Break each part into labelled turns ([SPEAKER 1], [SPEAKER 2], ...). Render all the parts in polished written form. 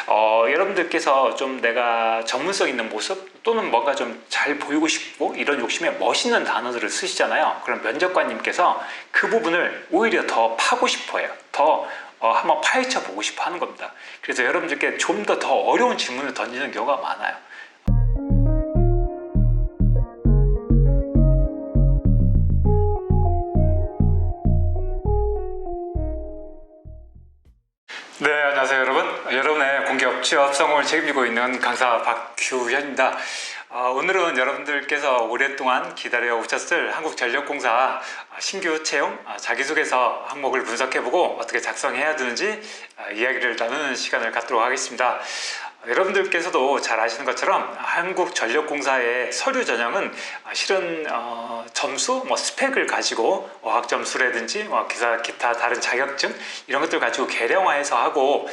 [SPEAKER 1] 여러분들께서 좀 내가 전문성 있는 모습 또는 뭔가 좀 잘 보이고 싶고 이런 욕심에 멋있는 단어들을 쓰시잖아요. 그럼 면접관님께서 그 부분을 오히려 더 파고 싶어 해요. 더 한번 파헤쳐 보고 싶어 하는 겁니다. 그래서 여러분들께 좀 더 어려운 질문을 던지는 경우가 많아요. 네, 안녕하세요 여러분. 여러분의 공기업 취업 성공을 책임지고 있는 강사 박규현입니다. 오늘은 여러분들께서 오랫동안 기다려 오셨을 한국전력공사 신규 채용 자기소개서 항목을 분석해보고 어떻게 작성해야 되는지 이야기를 나누는 시간을 갖도록 하겠습니다. 여러분들께서도 잘 아시는 것처럼 한국전력공사의 서류 전형은 실은 점수, 스펙을 가지고 어학점수라든지 기타 다른 자격증 이런 것들 가지고 계량화해서 하고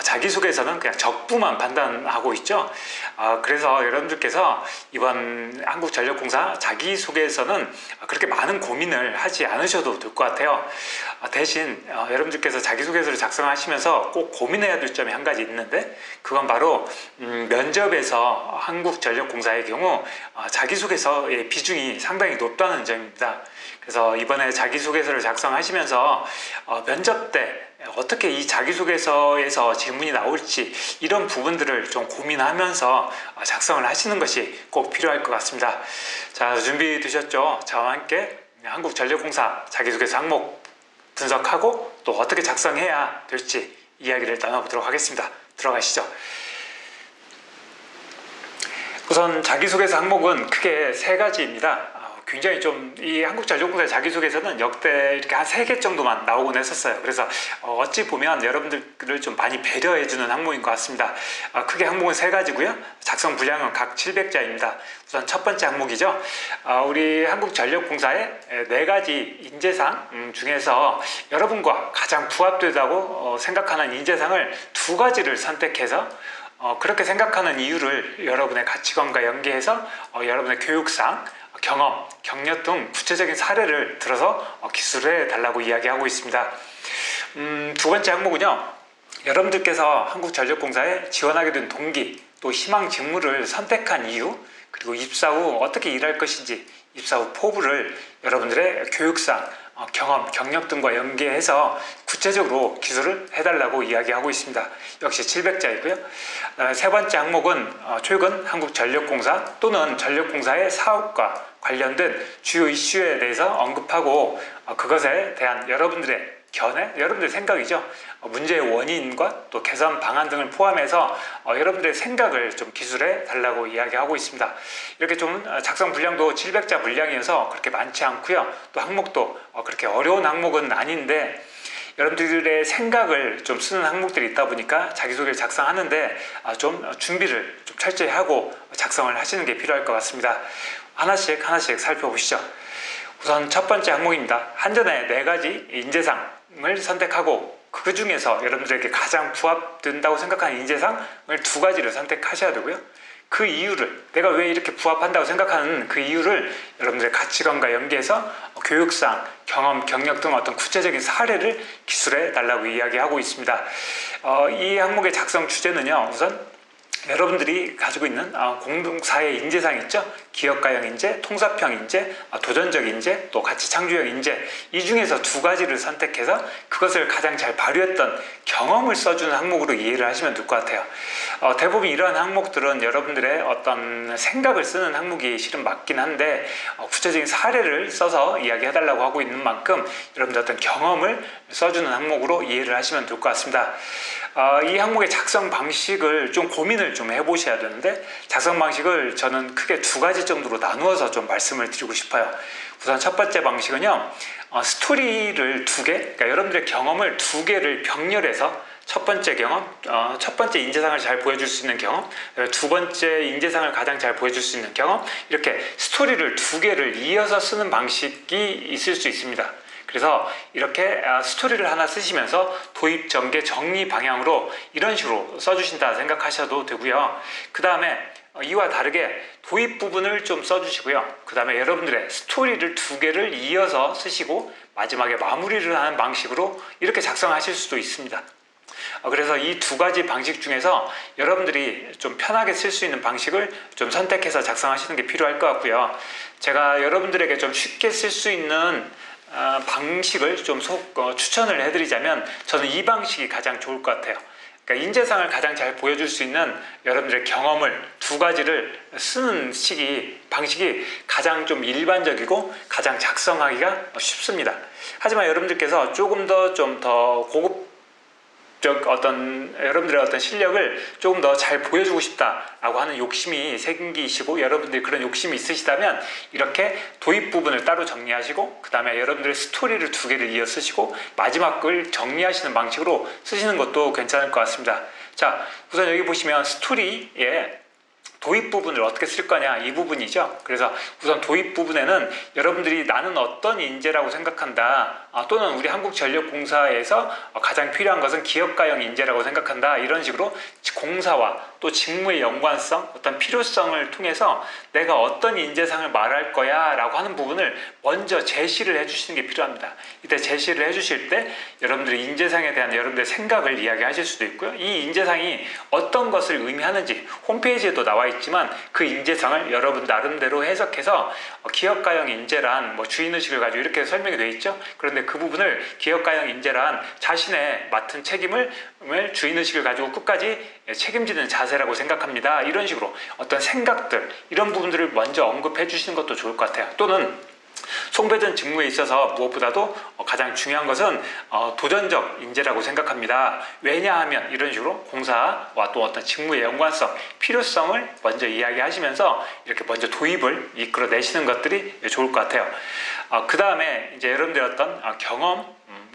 [SPEAKER 1] 자기소개서는 그냥 적부만 판단하고 있죠. 그래서 여러분들께서 이번 한국전력공사 자기소개서는 그렇게 많은 고민을 하지 않으셔도 될 것 같아요. 대신 여러분들께서 자기소개서를 작성하시면서 꼭 고민해야 될 점이 한 가지 있는데 그건 바로 면접에서 한국전력공사의 경우 자기소개서의 비중이 상당히 높다는 점입니다. 그래서 이번에 자기소개서를 작성하시면서 면접 때 어떻게 이 자기소개서에서 질문이 나올지 이런 부분들을 좀 고민하면서 작성을 하시는 것이 꼭 필요할 것 같습니다. 자, 준비되셨죠? 저와 함께 한국전력공사 자기소개서 항목 분석하고 또 어떻게 작성해야 될지 이야기를 나눠보도록 하겠습니다. 들어가시죠. 우선 자기소개서 항목은 크게 세 가지입니다. 굉장히 좀 이 한국전력공사의 자기소개서는 역대 이렇게 한 3개 정도만 나오곤 했었어요. 그래서 어찌 보면 여러분들을 좀 많이 배려해주는 항목인 것 같습니다. 크게 항목은 3가지고요. 작성 분량은 각 700자입니다. 우선 첫 번째 항목이죠. 우리 한국전력공사의 4가지 인재상 중에서 여러분과 가장 부합되다고 생각하는 인재상을 2가지를 선택해서 그렇게 생각하는 이유를 여러분의 가치관과 연계해서 여러분의 교육상, 경험, 경력 등 구체적인 사례를 들어서 기술해 달라고 이야기하고 있습니다. 두 번째 항목은요. 여러분들께서 한국전력공사에 지원하게 된 동기, 또 희망 직무를 선택한 이유, 그리고 입사 후 어떻게 일할 것인지 입사 후 포부를 여러분들의 교육상, 경험, 경력 등과 연계해서 구체적으로 기술을 해달라고 이야기하고 있습니다. 역시 700자이고요. 세 번째 항목은 최근 한국전력공사 또는 전력공사의 사업과 관련된 주요 이슈에 대해서 언급하고 그것에 대한 여러분들의 견해, 여러분들의 생각이죠. 문제의 원인과 또 개선 방안 등을 포함해서 여러분들의 생각을 좀 기술해 달라고 이야기하고 있습니다. 이렇게 좀 작성 분량도 700자 분량이어서 그렇게 많지 않고요. 또 항목도 그렇게 어려운 항목은 아닌데 여러분들의 생각을 좀 쓰는 항목들이 있다 보니까 자기소개를 작성하는데 좀 준비를 좀 철저히 하고 작성을 하시는 게 필요할 것 같습니다. 하나씩 살펴보시죠. 우선 첫 번째 항목입니다. 한전의 4가지 인재상을 선택하고 그 중에서 여러분들에게 가장 부합된다고 생각하는 인재상을 2가지를 선택하셔야 되고요. 그 이유를, 내가 왜 이렇게 부합한다고 생각하는 그 이유를 여러분들의 가치관과 연계해서 교육상, 경험, 경력 등 어떤 구체적인 사례를 기술해 달라고 이야기하고 있습니다. 이 항목의 작성 주제는요. 우선 여러분들이 가지고 있는 공동사의 인재상 있죠? 기업가형 인재, 통사형 인재, 도전적 인재, 또 가치 창조형 인재 이 중에서 2가지를 선택해서 그것을 가장 잘 발휘했던 경험을 써주는 항목으로 이해를 하시면 될 것 같아요. 대부분 이러한 항목들은 여러분들의 어떤 생각을 쓰는 항목이 실은 맞긴 한데 구체적인 사례를 써서 이야기해달라고 하고 있는 만큼 여러분들 어떤 경험을 써주는 항목으로 이해를 하시면 될 것 같습니다. 이 항목의 작성 방식을 좀 고민을 좀 해보셔야 되는데 작성 방식을 저는 크게 2가지 정도로 나누어서 좀 말씀을 드리고 싶어요. 우선 첫 번째 방식은요. 스토리를 2개, 그러니까 여러분들의 경험을 2개를 병렬해서 첫 번째 경험, 첫 번째 인재상을 잘 보여줄 수 있는 경험, 2번째 인재상을 가장 잘 보여줄 수 있는 경험 이렇게 스토리를 2개를 이어서 쓰는 방식이 있을 수 있습니다. 그래서 이렇게 스토리를 하나 쓰시면서 도입, 전개, 정리 방향으로 이런 식으로 써주신다 생각하셔도 되고요. 그 다음에 이와 다르게 도입 부분을 좀 써주시고요. 그 다음에 여러분들의 스토리를 2개를 이어서 쓰시고 마지막에 마무리를 하는 방식으로 이렇게 작성하실 수도 있습니다. 그래서 이 두 가지 방식 중에서 여러분들이 좀 편하게 쓸 수 있는 방식을 좀 선택해서 작성하시는 게 필요할 것 같고요. 제가 여러분들에게 좀 쉽게 쓸 수 있는 방식을 좀 추천을 해드리자면 저는 이 방식이 가장 좋을 것 같아요. 그러니까 인재상을 가장 잘 보여줄 수 있는 여러분들의 경험을 두 가지를 쓰는 방식이 가장 좀 일반적이고 가장 작성하기가 쉽습니다. 하지만 여러분들께서 조금 더 고급 여러분들의 어떤 실력을 조금 더 잘 보여주고 싶다라고 하는 욕심이 생기시고 여러분들이 그런 욕심이 있으시다면 이렇게 도입 부분을 따로 정리하시고 그 다음에 여러분들의 스토리를 두 개를 이어 쓰시고 마지막 걸 정리하시는 방식으로 쓰시는 것도 괜찮을 것 같습니다. 자, 우선 여기 보시면 스토리에 도입 부분을 어떻게 쓸 거냐 이 부분이죠. 그래서 우선 도입 부분에는 여러분들이 나는 어떤 인재라고 생각한다 또는 우리 한국전력공사에서 가장 필요한 것은 기업가형 인재라고 생각한다 이런 식으로 공사와 또 직무의 연관성 어떤 필요성을 통해서 내가 어떤 인재상을 말할 거야 라고 하는 부분을 먼저 제시를 해주시는 게 필요합니다. 이때 제시를 해주실 때 여러분들이 인재상에 대한 여러분들의 생각을 이야기하실 수도 있고요. 이 인재상이 어떤 것을 의미하는지 홈페이지에도 나와 있지만 그 인재상을 여러분 나름대로 해석해서 기업가형 인재란 주인의식을 가지고 이렇게 설명이 되어 있죠. 그런데 그 부분을 기업가형 인재란 자신의 맡은 책임을 주인의식을 가지고 끝까지 책임지는 자세라고 생각합니다. 이런 식으로 어떤 생각들 이런 부분들을 먼저 언급해 주시는 것도 좋을 것 같아요. 또는 송배전 직무에 있어서 무엇보다도 가장 중요한 것은 도전적 인재라고 생각합니다. 왜냐하면 이런 식으로 공사와 또 어떤 직무의 연관성, 필요성을 먼저 이야기하시면서 이렇게 먼저 도입을 이끌어내시는 것들이 좋을 것 같아요. 그 다음에 이제 여러분들 어떤 경험,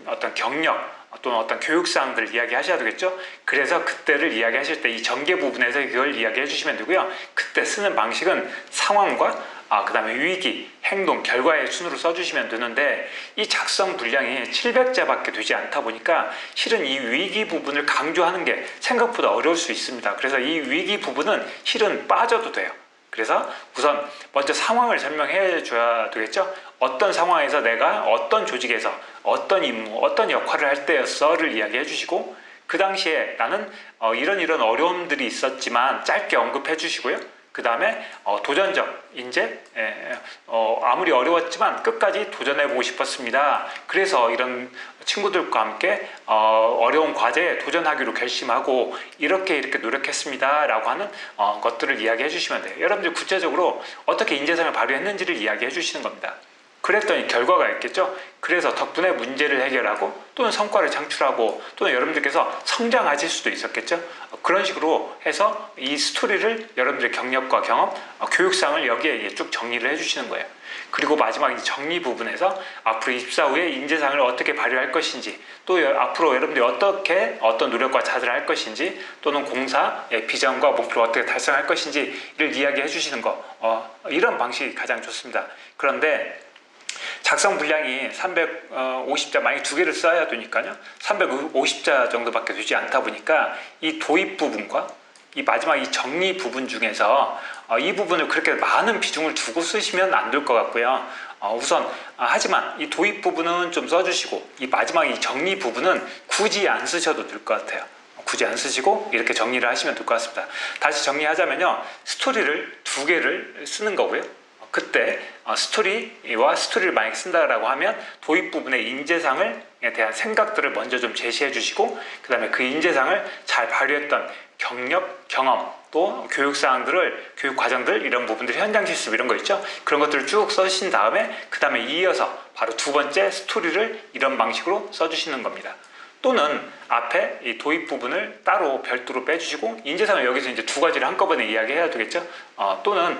[SPEAKER 1] 어떤 경력, 또는 어떤 교육사항들을 이야기하셔야 되겠죠. 그래서 그때를 이야기하실 때 이 전개 부분에서 그걸 이야기해 주시면 되고요. 그때 쓰는 방식은 상황과 그 다음에 위기, 행동, 결과의 순으로 써주시면 되는데 이 작성 분량이 700자밖에 되지 않다 보니까 실은 이 위기 부분을 강조하는 게 생각보다 어려울 수 있습니다. 그래서 이 위기 부분은 실은 빠져도 돼요. 그래서 우선 먼저 상황을 설명해 줘야 되겠죠. 어떤 상황에서 내가 어떤 조직에서 어떤 임무, 어떤 역할을 할 때였어를 이야기해 주시고 그 당시에 나는 이런 어려움들이 있었지만 짧게 언급해 주시고요. 그 다음에 도전적 인재, 아무리 어려웠지만 끝까지 도전해보고 싶었습니다. 그래서 이런 친구들과 함께 어려운 과제에 도전하기로 결심하고 이렇게 노력했습니다 라고 하는 것들을 이야기해 주시면 돼요. 여러분들 구체적으로 어떻게 인재상을 발휘했는지를 이야기해 주시는 겁니다. 그랬더니 결과가 있겠죠. 그래서 덕분에 문제를 해결하고 또는 성과를 창출하고 또는 여러분들께서 성장하실 수도 있었겠죠. 그런 식으로 해서 이 스토리를 여러분들의 경력과 경험, 교육상을 여기에 쭉 정리를 해주시는 거예요. 그리고 마지막 이 정리 부분에서 앞으로 입사 후에 인재상을 어떻게 발휘할 것인지 또 앞으로 여러분들이 어떤 노력과 자세를 할 것인지 또는 공사의 비전과 목표를 어떻게 달성할 것인지를 이야기해 주시는 거 이런 방식이 가장 좋습니다. 그런데 작성 분량이 350자 만약에 두 개를 써야 되니까요. 350자 정도밖에 되지 않다 보니까 이 도입 부분과 이 마지막 이 정리 부분 중에서 이 부분을 그렇게 많은 비중을 두고 쓰시면 안 될 것 같고요. 우선 하지만 이 도입 부분은 좀 써주시고 이 마지막 이 정리 부분은 굳이 안 쓰셔도 될 것 같아요. 굳이 안 쓰시고 이렇게 정리를 하시면 될 것 같습니다. 다시 정리하자면요. 스토리를 두 개를 쓰는 거고요. 그때 스토리를 만약에 쓴다라고 하면 도입 부분의 인재상에 대한 생각들을 먼저 좀 제시해 주시고 그 다음에 그 인재상을 잘 발휘했던 경력, 경험 또 교육사항들을 교육과정들 이런 부분들 현장 실습 이런 거 있죠. 그런 것들을 쭉 써주신 다음에 그 다음에 이어서 바로 두 번째 스토리를 이런 방식으로 써주시는 겁니다. 또는 앞에 이 도입 부분을 따로 별도로 빼주시고 인재상을 여기서 이제 두 가지를 한꺼번에 이야기해야 되겠죠. 또는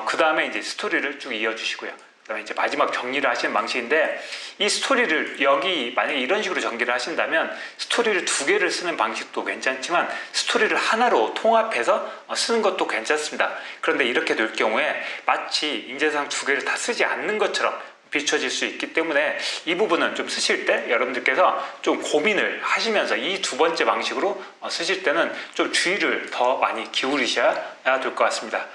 [SPEAKER 1] 그 다음에 이제 스토리를 쭉 이어주시고요. 그 다음에 이제 마지막 정리를 하시는 방식인데 이 스토리를 여기 만약에 이런 식으로 전개를 하신다면 스토리를 두 개를 쓰는 방식도 괜찮지만 스토리를 하나로 통합해서 쓰는 것도 괜찮습니다. 그런데 이렇게 될 경우에 마치 인재상 두 개를 다 쓰지 않는 것처럼 비춰질 수 있기 때문에 이 부분은 좀 쓰실 때 여러분들께서 좀 고민을 하시면서 이 두 번째 방식으로 쓰실 때는 좀 주의를 더 많이 기울이셔야 될 것 같습니다.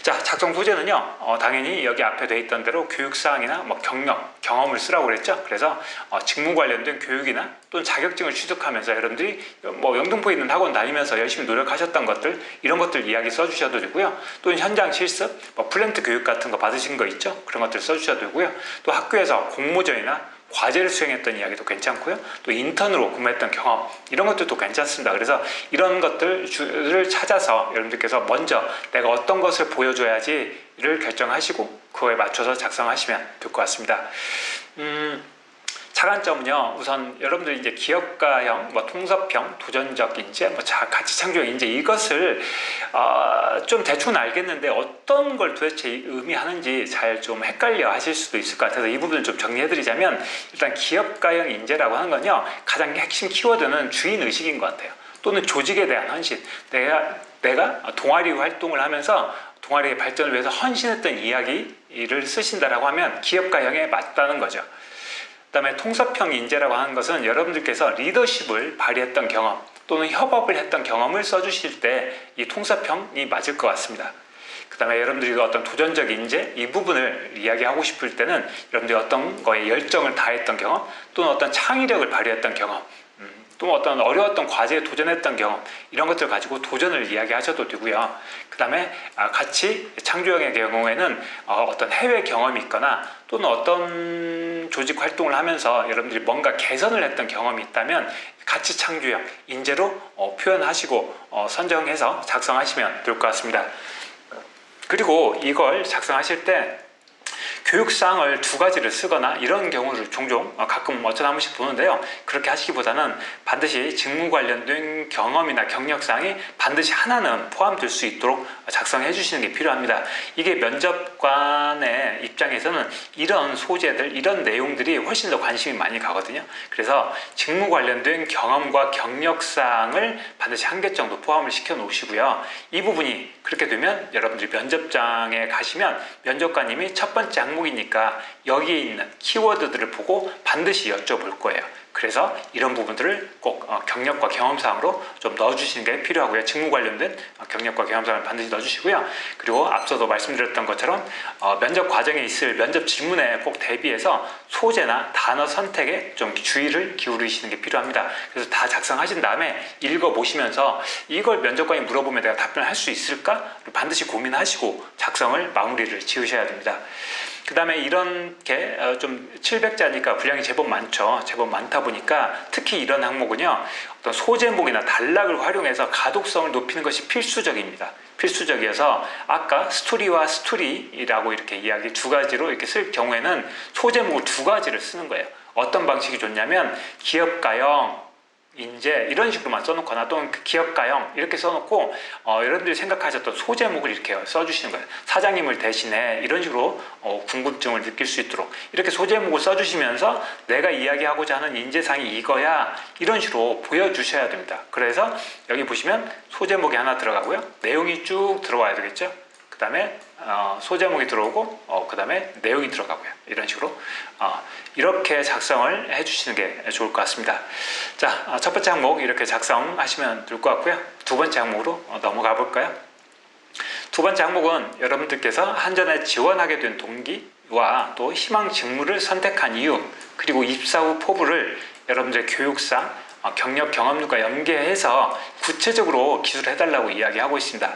[SPEAKER 1] 자, 작성 소재는요, 당연히 여기 앞에 돼 있던 대로 교육사항이나 뭐 경력, 경험을 쓰라고 그랬죠. 그래서 직무 관련된 교육이나 또는 자격증을 취득하면서 여러분들이 뭐 영등포에 있는 학원 다니면서 열심히 노력하셨던 것들, 이런 것들 이야기 써주셔도 되고요. 또는 현장 실습, 뭐 플랜트 교육 같은 거 받으신 거 있죠. 그런 것들 써주셔도 되고요. 또 학교에서 공모전이나 과제를 수행했던 이야기도 괜찮고요. 또 인턴으로 근무했던 경험, 이런 것들도 괜찮습니다. 그래서 이런 것들을 찾아서 여러분들께서 먼저 내가 어떤 것을 보여줘야지를 결정하시고 그거에 맞춰서 작성하시면 될 것 같습니다. 차관점은요, 우선 여러분들이 이제 기업가형, 뭐 통섭형, 도전적 인재, 뭐 가치 창조형 인재, 이것을 좀 대충 알겠는데 어떤 걸 도대체 의미하는지 잘 좀 헷갈려 하실 수도 있을 것 같아서 이 부분을 좀 정리해드리자면, 일단 기업가형 인재라고 하는 건요, 가장 핵심 키워드는 주인 의식인 것 같아요. 또는 조직에 대한 헌신. 내가 동아리 활동을 하면서 동아리의 발전을 위해서 헌신했던 이야기를 쓰신다라고 하면 기업가형에 맞다는 거죠. 그 다음에 통섭형 인재라고 하는 것은 여러분들께서 리더십을 발휘했던 경험 또는 협업을 했던 경험을 써주실 때 이 통섭형이 맞을 것 같습니다. 그 다음에 여러분들이 어떤 도전적 인재, 이 부분을 이야기하고 싶을 때는 여러분들이 어떤 거에 열정을 다했던 경험 또는 어떤 창의력을 발휘했던 경험, 또 어떤 어려웠던 과제에 도전했던 경험, 이런 것들 가지고 도전을 이야기하셔도 되고요. 그 다음에 같이 창조형의 경우에는 어떤 해외 경험이 있거나 또는 어떤 조직 활동을 하면서 여러분들이 뭔가 개선을 했던 경험이 있다면 가치 창조형 인재로 표현하시고 선정해서 작성하시면 될 것 같습니다. 그리고 이걸 작성하실 때 교육사항을 2가지를 쓰거나 이런 경우를 종종 가끔 어쩌다 한 번씩 보는데요. 그렇게 하시기보다는 반드시 직무 관련된 경험이나 경력사항이 반드시 하나는 포함될 수 있도록 작성해 주시는 게 필요합니다. 이게 면접관의 입장에서는 이런 소재들, 이런 내용들이 훨씬 더 관심이 많이 가거든요. 그래서 직무 관련된 경험과 경력사항을 반드시 1개 정도 포함을 시켜 놓으시고요. 이 부분이 그렇게 되면 여러분들이 면접장에 가시면 면접관님이 첫 번째 항목이니까 여기에 있는 키워드들을 보고 반드시 여쭤볼 거예요. 그래서 이런 부분들을 꼭 경력과 경험사항으로 좀 넣어주시는 게 필요하고요. 직무 관련된 경력과 경험사항을 반드시 넣어주시고요. 그리고 앞서도 말씀드렸던 것처럼 면접 과정에 있을 면접 질문에 꼭 대비해서 소재나 단어 선택에 좀 주의를 기울이시는 게 필요합니다. 그래서 다 작성하신 다음에 읽어보시면서 이걸 면접관이 물어보면 내가 답변할 수 있을까? 반드시 고민하시고 작성을 마무리를 지으셔야 됩니다. 그 다음에 이렇게 좀 700자니까 분량이 제법 많죠. 제법 많다 보니까 특히 이런 항목은요, 어떤 소제목이나 단락을 활용해서 가독성을 높이는 것이 필수적입니다. 필수적이어서 아까 스토리와 스토리라고 이렇게 이야기 2가지로 이렇게 쓸 경우에는 소제목을 2가지를 쓰는 거예요. 어떤 방식이 좋냐면 기업가형 인재 이런 식으로만 써놓거나 또는 기업가형 이렇게 써놓고 여러분들이 생각하셨던 소제목을 이렇게 써주시는 거예요. 사장님을 대신해 이런 식으로 궁금증을 느낄 수 있도록 이렇게 소제목을 써주시면서 내가 이야기하고자 하는 인재상이 이거야 이런 식으로 보여주셔야 됩니다. 그래서 여기 보시면 소제목이 하나 들어가고요. 내용이 쭉 들어와야 되겠죠. 그 다음에 소제목이 들어오고 그 다음에 내용이 들어가고요. 이런 식으로 이렇게 작성을 해주시는 게 좋을 것 같습니다. 자, 첫 번째 항목 이렇게 작성하시면 될 것 같고요. 2번째 항목으로 넘어가 볼까요? 2번째 항목은 여러분들께서 한전에 지원하게 된 동기와 또 희망 직무를 선택한 이유, 그리고 입사 후 포부를 여러분들의 교육상 경력 경험률과 연계해서 구체적으로 기술해달라고 이야기하고 있습니다.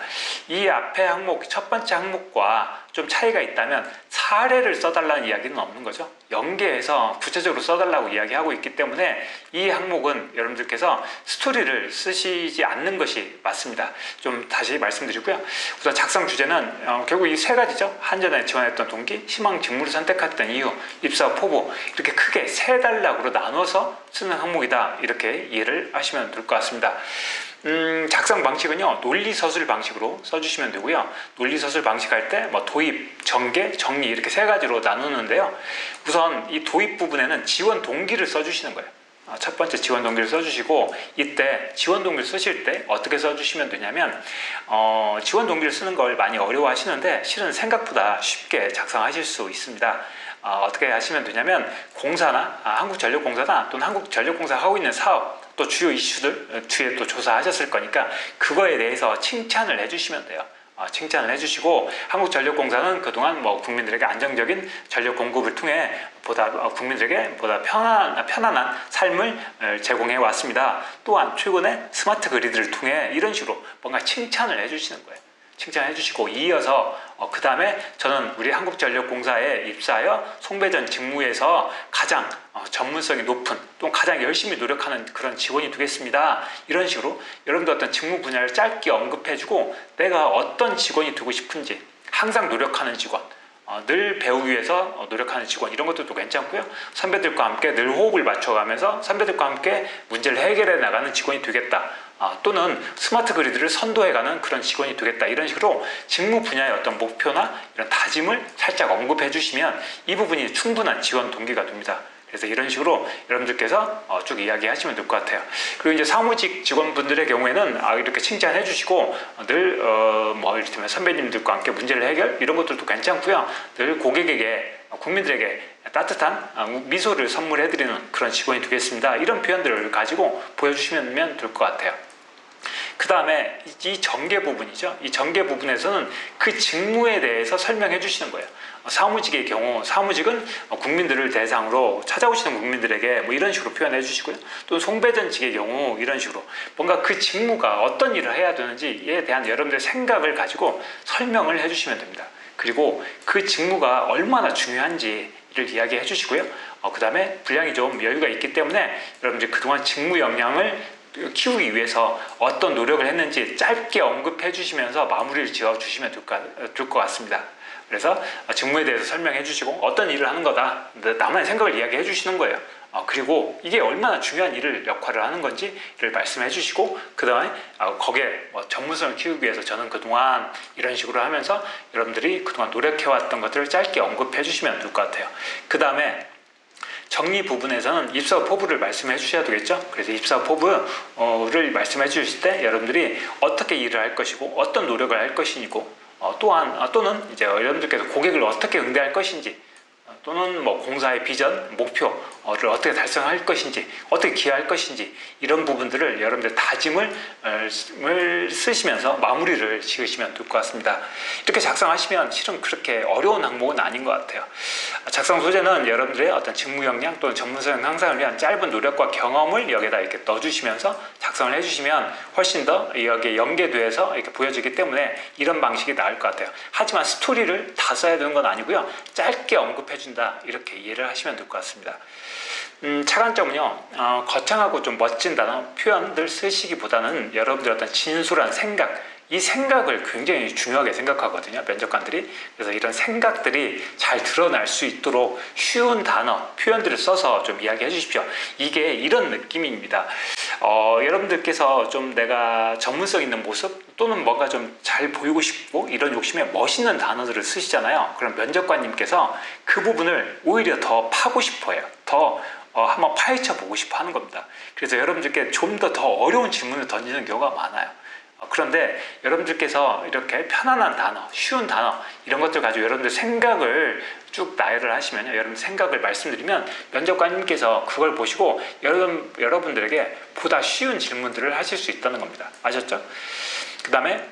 [SPEAKER 1] 이 앞에 항목, 첫 번째 항목과 좀 차이가 있다면 사례를 써달라는 이야기는 없는 거죠. 연계해서 구체적으로 써달라고 이야기하고 있기 때문에 이 항목은 여러분들께서 스토리를 쓰시지 않는 것이 맞습니다. 좀 다시 말씀드리고요. 우선 작성 주제는 결국 이 3가지죠. 한전에 지원했던 동기, 희망 직무를 선택했던 이유, 입사 포부, 이렇게 크게 3단락으로 나눠서 쓰는 항목이다. 이렇게 이해를 하시면 될 것 같습니다. 작성 방식은요, 논리서술 방식으로 써주시면 되고요. 논리서술 방식 할 때 도입, 전개, 정리 이렇게 3가지로 나누는데요. 우선 이 도입 부분에는 지원 동기를 써주시는 거예요. 첫 번째 지원 동기를 써주시고, 이때 지원 동기를 쓰실 때 어떻게 써주시면 되냐면 지원 동기를 쓰는 걸 많이 어려워하시는데 실은 생각보다 쉽게 작성하실 수 있습니다. 어떻게 하시면 되냐면 공사나 한국전력공사나 또는 한국전력공사 하고 있는 사업 또 주요 이슈들 뒤에 또 조사하셨을 거니까 그거에 대해서 칭찬을 해주시면 돼요. 칭찬을 해주시고 한국전력공사는 그동안 뭐 국민들에게 안정적인 전력 공급을 통해 국민들에게 보다 편안한 삶을 제공해 왔습니다. 또한 최근에 스마트 그리드를 통해 이런 식으로 뭔가 칭찬을 해주시는 거예요. 칭찬해 주시고 이어서 그 다음에 저는 우리 한국전력공사에 입사하여 송배전 직무에서 가장 전문성이 높은 또 가장 열심히 노력하는 그런 직원이 되겠습니다. 이런 식으로 여러분들 어떤 직무 분야를 짧게 언급해주고 내가 어떤 직원이 되고 싶은지 항상 노력하는 직원, 늘 배우기 위해서 노력하는 직원 이런 것들도 괜찮고요. 선배들과 함께 늘 호흡을 맞춰가면서 선배들과 함께 문제를 해결해 나가는 직원이 되겠다. 또는 스마트 그리드를 선도해가는 그런 직원이 되겠다. 이런 식으로 직무 분야의 어떤 목표나 이런 다짐을 살짝 언급해 주시면 이 부분이 충분한 지원 동기가 됩니다. 그래서 이런 식으로 여러분들께서 쭉 이야기하시면 될 것 같아요. 그리고 이제 사무직 직원분들의 경우에는 이렇게 칭찬해 주시고 늘 이를테면 선배님들과 함께 문제를 해결 이런 것들도 괜찮고요. 늘 고객에게 국민들에게 따뜻한 미소를 선물해드리는 그런 직원이 되겠습니다. 이런 표현들을 가지고 보여주시면 될 것 같아요. 그 다음에 이 전개 부분이죠. 이 전개 부분에서는 그 직무에 대해서 설명해 주시는 거예요. 사무직의 경우 사무직은 국민들을 대상으로 찾아오시는 국민들에게 뭐 이런 식으로 표현해 주시고요. 또 송배전직의 경우 이런 식으로 뭔가 그 직무가 어떤 일을 해야 되는지에 대한 여러분들의 생각을 가지고 설명을 해 주시면 됩니다. 그리고 그 직무가 얼마나 중요한지를 이야기해 주시고요. 그 다음에 분량이 좀 여유가 있기 때문에 여러분들 그동안 직무 역량을 키우기 위해서 어떤 노력을 했는지 짧게 언급해 주시면서 마무리를 지어 주시면 될 것 같습니다. 그래서 직무에 대해서 설명해 주시고 어떤 일을 하는 거다 나만의 생각을 이야기해 주시는 거예요. 그리고 이게 얼마나 중요한 역할을 하는 건지를 말씀해 주시고 그 다음에 거기에 전문성을 키우기 위해서 저는 그동안 이런 식으로 하면서 여러분들이 그동안 노력해왔던 것들을 짧게 언급해 주시면 될 것 같아요. 그 다음에 정리 부분에서는 입사 포부를 말씀해 주셔야 되겠죠. 그래서 입사 포부를 말씀해 주실 때 여러분들이 어떻게 일을 할 것이고 어떤 노력을 할 것이고 또는 이제 여러분들께서 고객을 어떻게 응대할 것인지 또는 뭐 공사의 비전, 목표를 어떻게 달성할 것인지 어떻게 기여할 것인지 이런 부분들을 여러분들 다짐을 쓰시면서 마무리를 지으시면 될 것 같습니다. 이렇게 작성하시면 실은 그렇게 어려운 항목은 아닌 것 같아요. 작성 소재는 여러분들의 어떤 직무 역량 또는 전문성 향상을 위한 짧은 노력과 경험을 여기다 이렇게 넣어주시면서 작성을 해주시면 훨씬 더 여기에 연계돼서 이렇게 보여지기 때문에 이런 방식이 나을 것 같아요. 하지만 스토리를 다 써야 되는 건 아니고요. 짧게 언급해준다 이렇게 이해를 하시면 될 것 같습니다. 차관점은요, 거창하고 좀 멋진 단어 표현들 쓰시기보다는 여러분들 어떤 진솔한 생각, 이 생각을 굉장히 중요하게 생각하거든요, 면접관들이. 그래서 이런 생각들이 잘 드러날 수 있도록 쉬운 단어, 표현들을 써서 좀 이야기해 주십시오. 이게 이런 느낌입니다. 여러분들께서 좀 내가 전문성 있는 모습 또는 뭔가 좀 잘 보이고 싶고 이런 욕심에 멋있는 단어들을 쓰시잖아요. 그럼 면접관님께서 그 부분을 오히려 더 파고 싶어 해요. 더 한번 파헤쳐 보고 싶어 하는 겁니다. 그래서 여러분들께 좀 더 어려운 질문을 던지는 경우가 많아요. 그런데 여러분들께서 이렇게 편안한 단어, 쉬운 단어 이런 것들 가지고 여러분들 생각을 쭉 나열을 하시면요, 여러분 생각을 말씀드리면 면접관님께서 그걸 보시고 여러분들에게 보다 쉬운 질문들을 하실 수 있다는 겁니다. 아셨죠? 그 다음에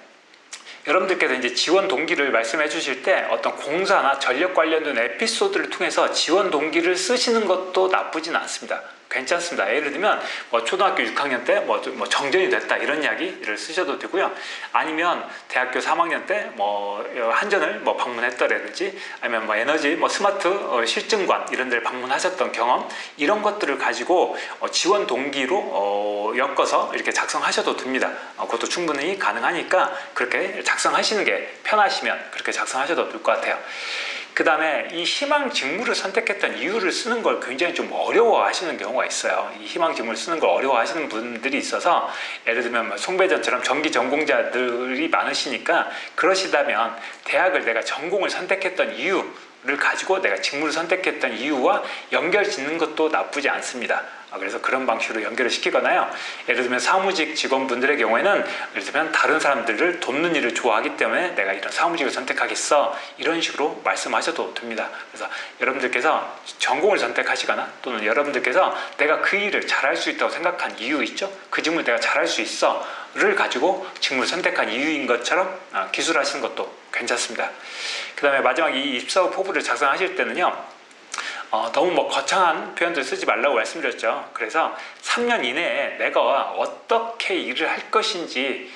[SPEAKER 1] 여러분들께서 이제 지원 동기를 말씀해 주실 때 어떤 공사나 전력 관련된 에피소드를 통해서 지원 동기를 쓰시는 것도 나쁘진 않습니다. 괜찮습니다. 예를 들면 초등학교 6학년 때 정전이 됐다 이런 이야기를 쓰셔도 되고요. 아니면 대학교 3학년 때 한전을 방문했다라든지 아니면 에너지 스마트 실증관 이런 데를 방문하셨던 경험 이런 것들을 가지고 지원 동기로 엮어서 이렇게 작성하셔도 됩니다. 그것도 충분히 가능하니까 그렇게 작성하시는 게 편하시면 그렇게 작성하셔도 될 것 같아요. 그 다음에 이 희망 직무를 선택했던 이유를 쓰는 걸 굉장히 좀 어려워하시는 경우가 있어요. 이 희망 직무를 쓰는 걸 어려워하시는 분들이 있어서 예를 들면 송배전처럼 전기 전공자들이 많으시니까 그러시다면 대학을 내가 전공을 선택했던 이유를 가지고 내가 직무를 선택했던 이유와 연결 짓는 것도 나쁘지 않습니다. 그래서 그런 방식으로 연결을 시키거나요. 예를 들면 사무직 직원분들의 경우에는 예를 들면 다른 사람들을 돕는 일을 좋아하기 때문에 내가 이런 사무직을 선택하겠어, 이런 식으로 말씀하셔도 됩니다. 그래서 여러분들께서 전공을 선택하시거나 또는 여러분들께서 내가 그 일을 잘할 수 있다고 생각한 이유 있죠? 그 직무를 내가 잘할 수 있어 를 가지고 직무를 선택한 이유인 것처럼 기술하시는 것도 괜찮습니다. 그 다음에 마지막 이 입사 후 포부를 작성하실 때는요, 너무 거창한 표현들 쓰지 말라고 말씀드렸죠. 그래서 3년 이내에 내가 어떻게 일을 할 것인지를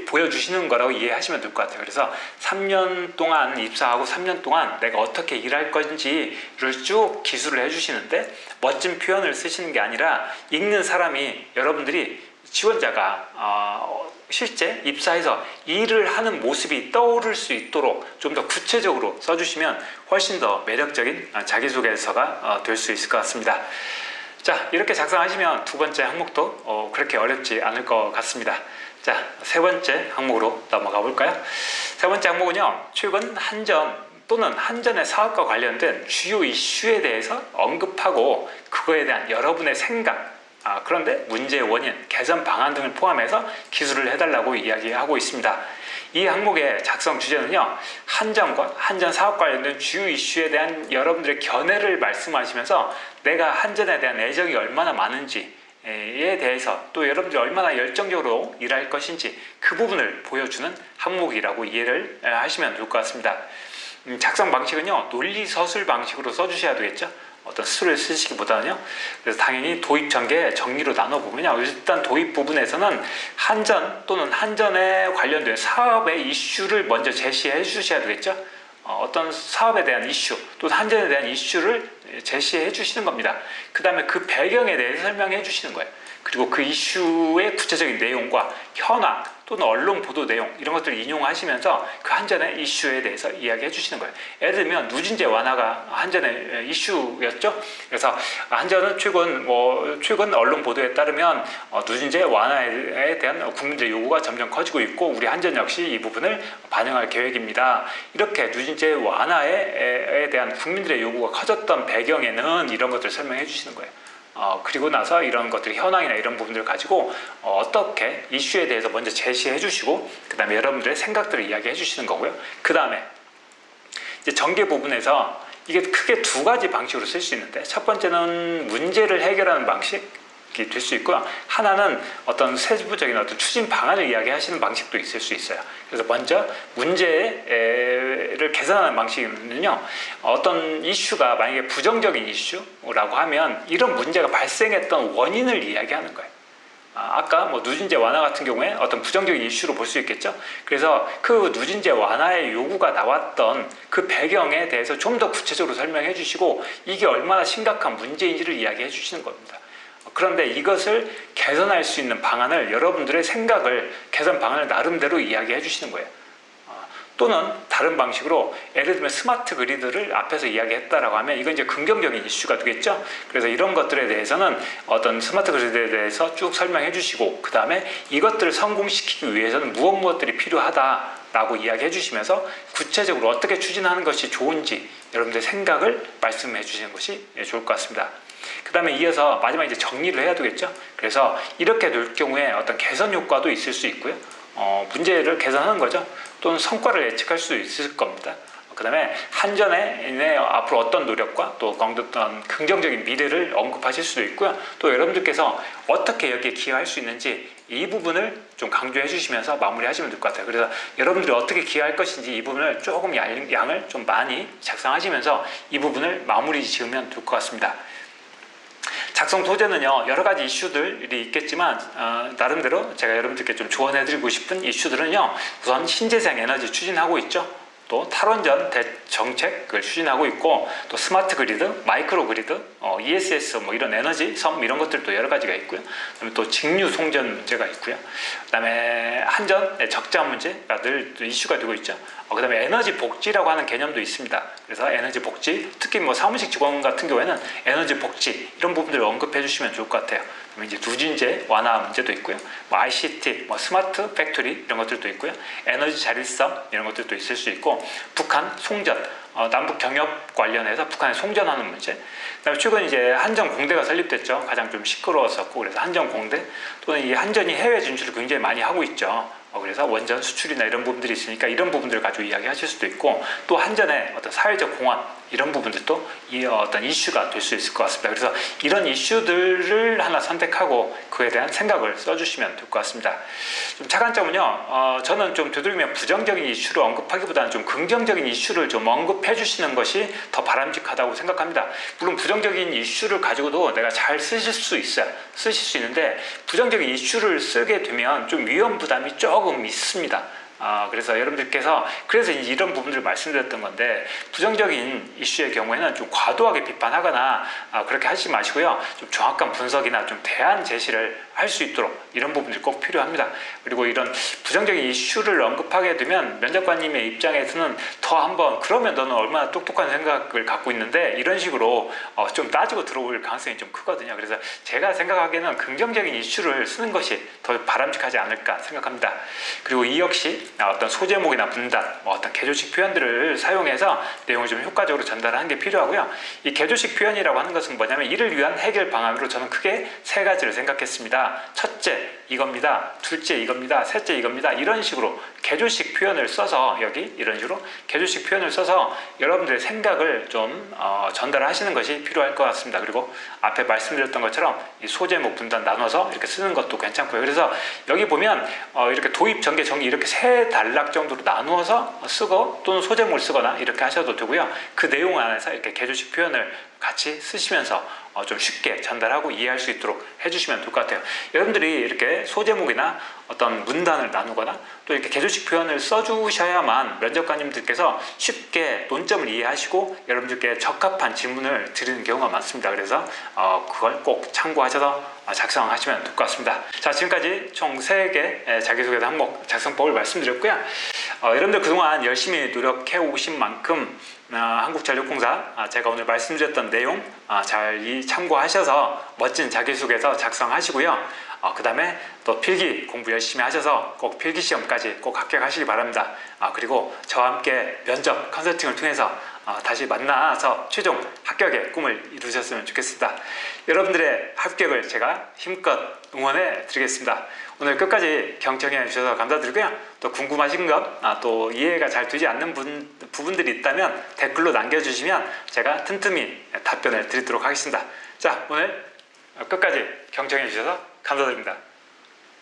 [SPEAKER 1] 보여주시는 거라고 이해하시면 될 것 같아요. 그래서 3년 동안 입사하고 3년 동안 내가 어떻게 일할 건지를 쭉 기술을 해주시는데, 멋진 표현을 쓰시는 게 아니라 읽는 사람이, 여러분들이 지원자가 실제 입사해서 일을 하는 모습이 떠오를 수 있도록 좀 더 구체적으로 써주시면 훨씬 더 매력적인 자기소개서가 될 수 있을 것 같습니다. 자, 이렇게 작성하시면 두 번째 항목도 그렇게 어렵지 않을 것 같습니다. 자, 세 번째 항목으로 넘어가 볼까요? 세 번째 항목은요, 최근 한전 또는 한전의 사업과 관련된 주요 이슈에 대해서 언급하고 그거에 대한 여러분의 생각, 그런데 문제의 원인, 개선 방안 등을 포함해서 기술을 해달라고 이야기하고 있습니다. 이 항목의 작성 주제는요, 한전과 한전 사업 관련된 주요 이슈에 대한 여러분들의 견해를 말씀하시면서 내가 한전에 대한 애정이 얼마나 많은지에 대해서, 또 여러분들이 얼마나 열정적으로 일할 것인지 그 부분을 보여주는 항목이라고 이해를 하시면 될 것 같습니다. 작성 방식은요, 논리서술 방식으로 써주셔야 되겠죠. 어떤 수를 쓰시기보다는요. 그래서 당연히 도입 전개 정리로 나눠보면요, 일단 도입 부분에서는 한전 또는 한전에 관련된 사업의 이슈를 먼저 제시해 주셔야 되겠죠. 어떤 사업에 대한 이슈 또는 한전에 대한 이슈를 제시해 주시는 겁니다. 그 다음에 그 배경에 대해서 설명해 주시는 거예요. 그리고 그 이슈의 구체적인 내용과 현황 또는 언론 보도 내용, 이런 것들을 인용하시면서 그 한전의 이슈에 대해서 이야기해 주시는 거예요. 예를 들면 누진제 완화가 한전의 이슈였죠. 그래서 한전은 최근 언론 보도에 따르면 누진제 완화에 대한 국민들의 요구가 점점 커지고 있고 우리 한전 역시 이 부분을 반영할 계획입니다. 이렇게 누진제 완화에 대한 국민들의 요구가 커졌던 배경에는 이런 것들을 설명해 주시는 거예요. 그리고 나서 이런 것들, 현황이나 이런 부분들을 가지고 어떻게 이슈에 대해서 먼저 제시해 주시고, 그 다음에 여러분들의 생각들을 이야기해 주시는 거고요. 그 다음에 이제 전개 부분에서 이게 크게 두 가지 방식으로 쓸 수 있는데, 첫 번째는 문제를 해결하는 방식 될 수 있고요. 하나는 어떤 세부적인 어떤 추진 방안을 이야기하시는 방식도 있을 수 있어요. 그래서 먼저 문제를 개선하는 방식은요, 어떤 이슈가 만약에 부정적인 이슈라고 하면 이런 문제가 발생했던 원인을 이야기하는 거예요. 아까 누진제 완화 같은 경우에 어떤 부정적인 이슈로 볼 수 있겠죠. 그래서 그 누진제 완화의 요구가 나왔던 그 배경에 대해서 좀 더 구체적으로 설명해 주시고 이게 얼마나 심각한 문제인지를 이야기해 주시는 겁니다. 그런데 이것을 개선할 수 있는 방안을, 여러분들의 생각을, 개선 방안을 나름대로 이야기해 주시는 거예요. 또는 다른 방식으로 예를 들면 스마트 그리드를 앞에서 이야기했다라고 하면 이건 이제 긍정적인 이슈가 되겠죠. 그래서 이런 것들에 대해서는 어떤 스마트 그리드에 대해서 쭉 설명해 주시고, 그 다음에 이것들을 성공시키기 위해서는 무엇들이 필요하다라고 이야기해 주시면서 구체적으로 어떻게 추진하는 것이 좋은지 여러분들의 생각을 말씀해 주시는 것이 좋을 것 같습니다. 그 다음에 이어서 마지막 이제 정리를 해야 되겠죠. 그래서 이렇게 될 경우에 어떤 개선 효과도 있을 수 있고요. 문제를 개선하는 거죠. 또는 성과를 예측할 수 있을 겁니다. 그 다음에 한전의 앞으로 어떤 노력과 또 어떤 긍정적인 미래를 언급하실 수도 있고요. 또 여러분들께서 어떻게 여기에 기여할 수 있는지 이 부분을 좀 강조해 주시면서 마무리하시면 될 것 같아요. 그래서 여러분들이 어떻게 기여할 것인지 이 부분을 조금 양을 좀 많이 작성하시면서 이 부분을 마무리 지으면 될 것 같습니다. 작성 소재는요, 여러 가지 이슈들이 있겠지만 나름대로 제가 여러분들께 좀 조언해드리고 싶은 이슈들은요, 우선 신재생 에너지 추진하고 있죠. 또 탈원전 대정책을 추진하고 있고, 또 스마트 그리드, 마이크로 그리드, ESS 이런 에너지 섬 이런 것들도 여러 가지가 있고요. 그다음에 또 직류 송전 문제가 있고요. 그다음에 한전 적자 문제가 늘 이슈가 되고 있죠. 그다음에 에너지 복지라고 하는 개념도 있습니다. 그래서 에너지 복지, 특히 사무직 직원 같은 경우에는 에너지 복지 이런 부분들을 언급해 주시면 좋을 것 같아요. 그다음에 이제 누진제 완화 문제도 있고요. 뭐 ICT, 뭐 스마트 팩토리 이런 것들도 있고요. 에너지 자율성 이런 것들도 있을 수 있고, 북한 송전, 남북 경협 관련해서 북한에 송전하는 문제. 그다음에 최근 이제 한전 공대가 설립됐죠. 가장 좀 시끄러웠었고, 그래서 한전 공대 또는 이 한전이 해외 진출을 굉장히 많이 하고 있죠. 그래서 원전 수출이나 이런 부분들이 있으니까 이런 부분들을 가지고 이야기하실 수도 있고, 또 한전의 어떤 사회적 공헌 이런 부분들도 이 어떤 이슈가 될 수 있을 것 같습니다. 그래서 이런 이슈들을 하나 선택하고 그에 대한 생각을 써주시면 될 것 같습니다. 좀 차관점은요, 저는 좀 되도록이면 부정적인 이슈를 언급하기보다는 좀 긍정적인 이슈를 좀 언급해 주시는 것이 더 바람직하다고 생각합니다. 물론 부정적인 이슈를 가지고도 내가 잘 쓰실 수 있어요. 쓰실 수 있는데, 부정적인 이슈를 쓰게 되면 좀 위험 부담이 조금 있습니다. 그래서 여러분들께서 그래서 이런 부분들을 말씀드렸던 건데, 부정적인 이슈의 경우에는 좀 과도하게 비판하거나 그렇게 하지 마시고요. 좀 정확한 분석이나 좀 대안 제시를 할 수 있도록 이런 부분들이 꼭 필요합니다. 그리고 이런 부정적인 이슈를 언급하게 되면 면접관님의 입장에서는 더 한번 그러면 너는 얼마나 똑똑한 생각을 갖고 있는데 이런 식으로 좀 따지고 들어올 가능성이 좀 크거든요. 그래서 제가 생각하기에는 긍정적인 이슈를 쓰는 것이 더 바람직하지 않을까 생각합니다. 그리고 이 역시 어떤 소제목이나 분단, 어떤 개조식 표현들을 사용해서 내용을 좀 효과적으로 전달하는 게 필요하고요. 이 개조식 표현이라고 하는 것은 뭐냐면, 이를 위한 해결 방안으로 저는 크게 세 가지를 생각했습니다. 첫째 이겁니다, 둘째 이겁니다, 셋째 이겁니다. 이런 식으로 개조식 표현을 써서, 여기 이런 식으로 개조식 표현을 써서 여러분들의 생각을 좀 전달하시는 것이 필요할 것 같습니다. 그리고 앞에 말씀드렸던 것처럼 이 소제목 분단 나눠서 이렇게 쓰는 것도 괜찮고요. 그래서 여기 보면 이렇게 도입, 전개, 정의 이렇게 세 단락 정도로 나누어서 쓰고, 또는 소제목을 쓰거나 이렇게 하셔도 되고요. 그 내용 안에서 이렇게 개조식 표현을 같이 쓰시면서 좀 쉽게 전달하고 이해할 수 있도록 해주시면 될 것 같아요. 여러분들이 이렇게 소제목이나 어떤 문단을 나누거나 또 이렇게 개조식 표현을 써주셔야만 면접관님들께서 쉽게 논점을 이해하시고 여러분들께 적합한 질문을 드리는 경우가 많습니다. 그래서 그걸 꼭 참고하셔서 작성하시면 될 것 같습니다. 자, 지금까지 총 3개 자기소개 항목 작성법을 말씀드렸고요. 여러분들 그동안 열심히 노력해 오신 만큼 한국전력공사 제가 오늘 말씀드렸던 내용 잘 참고하셔서 멋진 자기소개서 작성하시고요. 그 다음에 또 필기 공부 열심히 하셔서 꼭 필기시험까지 꼭 합격하시기 바랍니다. 그리고 저와 함께 면접 컨설팅을 통해서 다시 만나서 최종 합격의 꿈을 이루셨으면 좋겠습니다. 여러분들의 합격을 제가 힘껏 응원해 드리겠습니다. 오늘 끝까지 경청해 주셔서 감사드리고요. 또 궁금하신 것, 또 이해가 잘 되지 않는 부분들이 있다면 댓글로 남겨주시면 제가 틈틈이 답변을 드리도록 하겠습니다. 자, 오늘 끝까지 경청해 주셔서 감사드립니다.